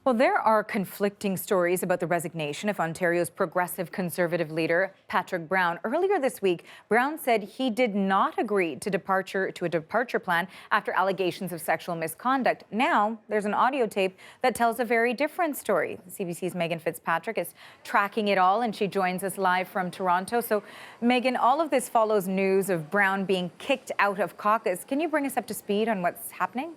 Well, there are conflicting stories about the resignation of Ontario's progressive Conservative leader, Patrick Brown. Earlier this week, Brown said he did not agree to a departure plan after allegations of sexual misconduct. Now, there's an audio tape that tells a very different story. CBC's Megan Fitzpatrick is tracking it all, and she joins us live from Toronto. So, Megan, all of this follows news of Brown being kicked out of caucus. Can you bring us up to speed on what's happening?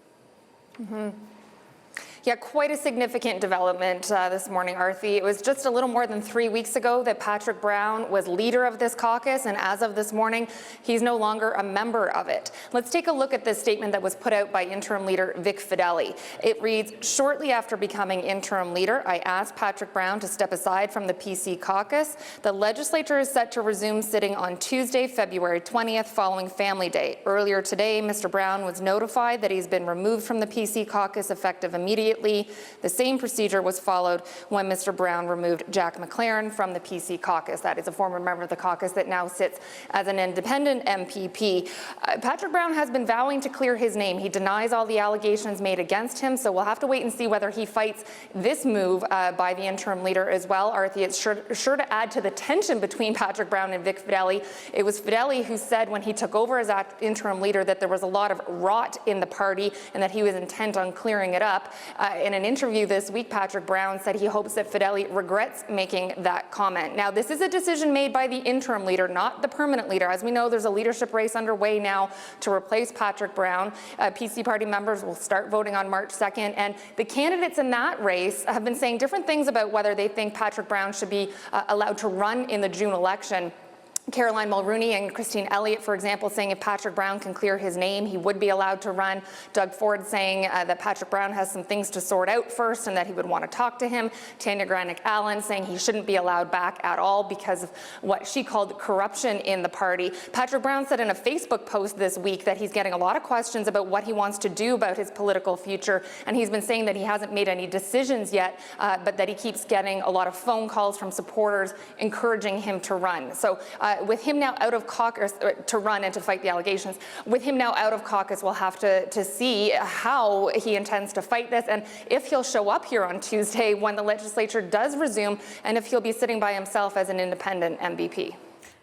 Yeah, quite a significant development this morning, Arthi. It was just a little more than 3 weeks ago that Patrick Brown was leader of this caucus, and as of this morning, he's no longer a member of it. Let's take a look at this statement that was put out by interim leader Vic Fedeli. It reads, "Shortly after becoming interim leader, I asked Patrick Brown to step aside from the PC caucus. The legislature is set to resume sitting on Tuesday, February 20th, following Family Day. Earlier today, Mr. Brown was notified that he's been removed from the PC caucus effective immediately. The same procedure was followed when Mr. Brown removed Jack McLaren from the PC caucus." That is a former member of the caucus that now sits as an independent MPP. Patrick Brown has been vowing to clear his name. He denies all the allegations made against him, so we'll have to wait and see whether he fights this move by the interim leader as well. Arthi, it's sure to add to the tension between Patrick Brown and Vic Fedeli. It was Fedeli who said when he took over as interim leader that there was a lot of rot in the party and that he was intent on clearing it up. In an interview this week, Patrick Brown said he hopes that Fedeli regrets making that comment. Now, this is a decision made by the interim leader, not the permanent leader. As we know, there's a leadership race underway now to replace Patrick Brown. PC party members will start voting on March 2nd, and the candidates in that race have been saying different things about whether they think Patrick Brown should be allowed to run in the June election. Caroline Mulrooney and Christine Elliott, for example, saying if Patrick Brown can clear his name, he would be allowed to run. Doug Ford saying that Patrick Brown has some things to sort out first and that he would want to talk to him. Tanya Granick-Allen saying he shouldn't be allowed back at all because of what she called corruption in the party. Patrick Brown said in a Facebook post this week that he's getting a lot of questions about what he wants to do about his political future, and he's been saying that he hasn't made any decisions yet, but that he keeps getting a lot of phone calls from supporters encouraging him to run. So with him now out of caucus to run and to fight the allegations, with him now out of caucus, we'll have to see how he intends to fight this and if he'll show up here on Tuesday when the legislature does resume and if he'll be sitting by himself as an independent MVP.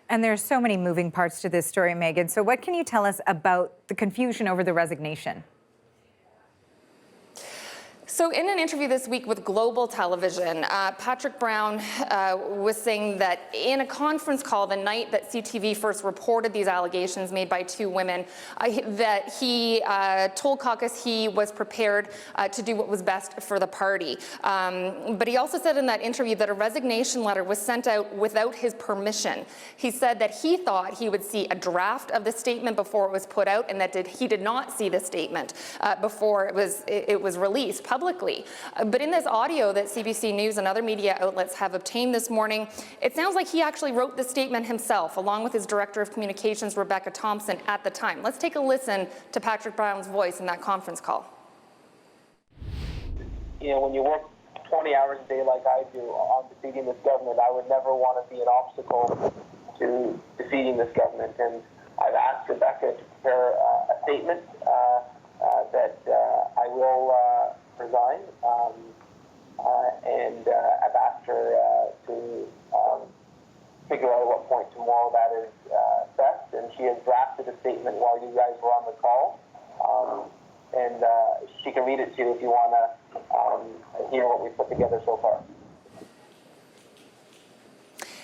And there's so many moving parts to this story, Megan. So what can you tell us about the confusion over the resignation? So in an interview this week with Global Television, Patrick Brown was saying that in a conference call the night that CTV first reported these allegations made by two women, that he told caucus he was prepared to do what was best for the party. But he also said in that interview that a resignation letter was sent out without his permission. He said that he thought he would see a draft of the statement before it was put out and that he did not see the statement before it was released publicly. But in this audio that CBC News and other media outlets have obtained this morning, it sounds like he actually wrote the statement himself, along with his Director of Communications, Rebecca Thompson, at the time. Let's take a listen to Patrick Brown's voice in that conference call. You know, when you work 20 hours a day like I do on defeating this government, I would never want to be an obstacle to defeating this government. And I've asked Rebecca to prepare a statement that I will resign, and I've asked her to figure out at what point tomorrow that is best, and she has drafted a statement while you guys were on the call, and she can read it to you if you want to hear what we've put together so far.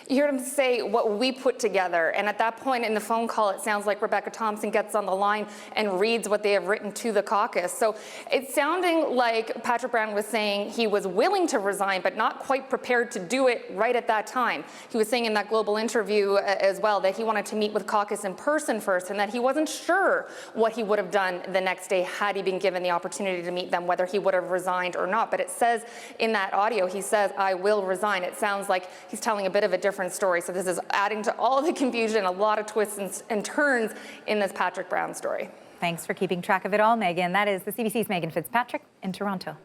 You heard him say what we put together, and at that point in the phone call, it sounds like Rebecca Thompson gets on the line and reads what they have written to the caucus. So it's sounding like Patrick Brown was saying he was willing to resign, but not quite prepared to do it right at that time. He was saying in that Global interview as well that he wanted to meet with caucus in person first, and that he wasn't sure what he would have done the next day had he been given the opportunity to meet them, whether he would have resigned or not. But it says in that audio, he says, "I will resign." It sounds like he's telling a bit of a different story. So this is adding to all the confusion, a lot of twists and turns in this Patrick Brown story. Thanks for keeping track of it all, Megan. That is the CBC's Megan Fitzpatrick in Toronto.